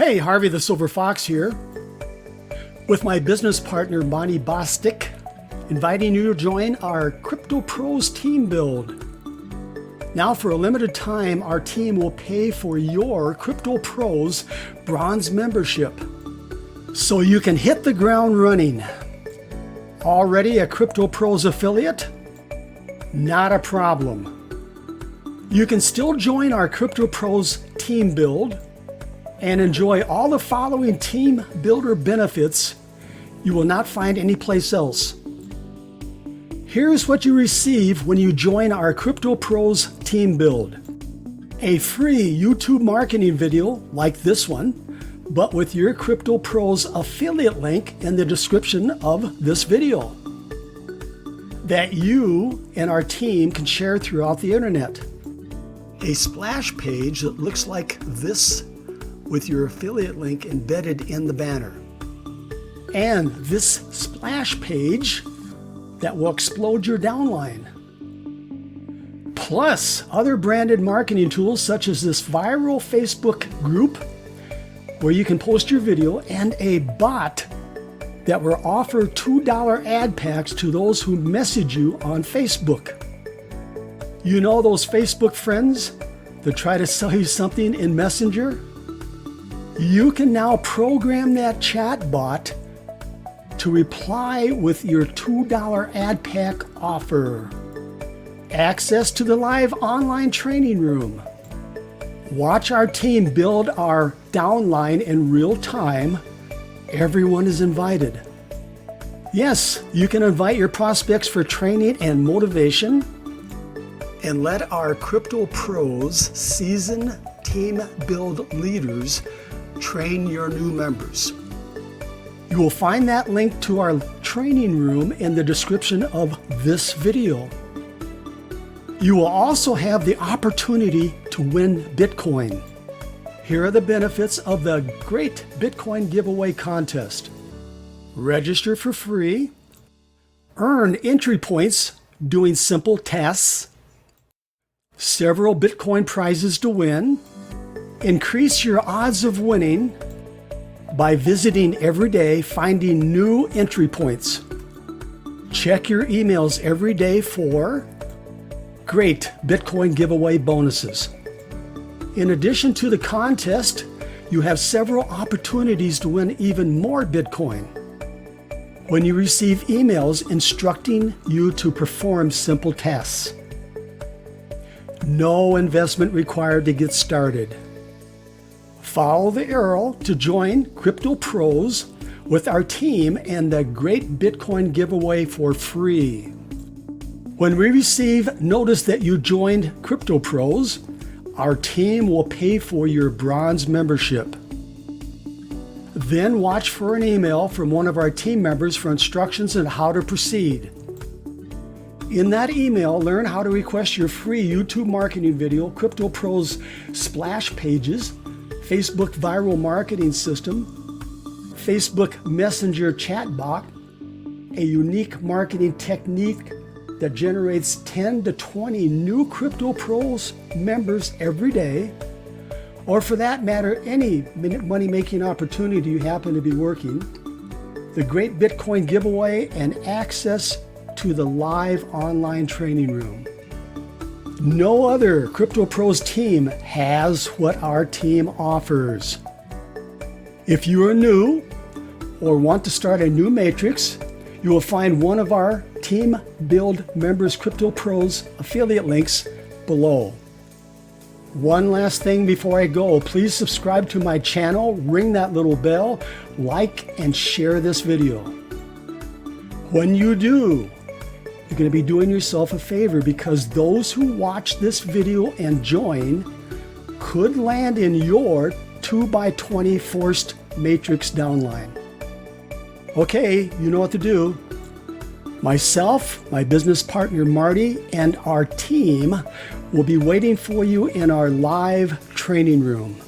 Hey, Harvey the Silver Fox here, with my business partner Monty Bostic, inviting you to join our Crypto Pros team build. Now, for a limited time, our team will pay for your Crypto Pros bronze membership, so you can hit the ground running. Already a Crypto Pros affiliate? Not a problem. You can still join our Crypto Pros team build and enjoy all the following team builder benefits you will not find anyplace else. Here's what you receive when you join our Crypto Pros team build. A free YouTube marketing video like this one, but with your Crypto Pros affiliate link in the description of this video that you and our team can share throughout the internet. A splash page that looks like this with your affiliate link embedded in the banner. And this splash page that will explode your downline. Plus other branded marketing tools such as this viral Facebook group where you can post your video, and a bot that will offer $2 ad packs to those who message you on Facebook. You know those Facebook friends that try to sell you something in Messenger? You can now program that chat bot to reply with your $2 ad pack offer. Access to the live online training room. Watch our team build our downline in real time. Everyone is invited. Yes, you can invite your prospects for training and motivation, and let our Crypto Pros seasoned team build leaders train your new members. You will find that link to our training room in the description of this video. You will also have the opportunity to win Bitcoin. Here are the benefits of the great Bitcoin giveaway contest. Register for free, earn entry points doing simple tasks, several Bitcoin prizes to win, increase your odds of winning by visiting every day, finding new entry points. Check your emails every day for great Bitcoin giveaway bonuses. In addition to the contest, you have several opportunities to win even more Bitcoin when you receive emails instructing you to perform simple tasks. No investment required to get started. Follow the arrow to join Crypto Pros with our team and the great Bitcoin giveaway for free. When we receive notice that you joined Crypto Pros, our team will pay for your bronze membership. Then watch for an email from one of our team members for instructions on how to proceed. In that email, learn how to request your free YouTube marketing video, Crypto Pros splash pages, Facebook viral marketing system, Facebook Messenger chatbot, a unique marketing technique that generates 10 to 20 new Crypto Pros members every day, or for that matter, any money-making opportunity you happen to be working, the great Bitcoin giveaway, and access to the live online training room. No other Crypto Pros team has what our team offers. If you are new or want to start a new matrix, you will find one of our Team Build Members Crypto Pros affiliate links below. One last thing before I go, please subscribe to my channel, ring that little bell, like and share this video. When you do, you're going to be doing yourself a favor, because those who watch this video and join could land in your 2x20 forced matrix downline. Okay, you know what to do. Myself, my business partner Marty, and our team will be waiting for you in our live training room.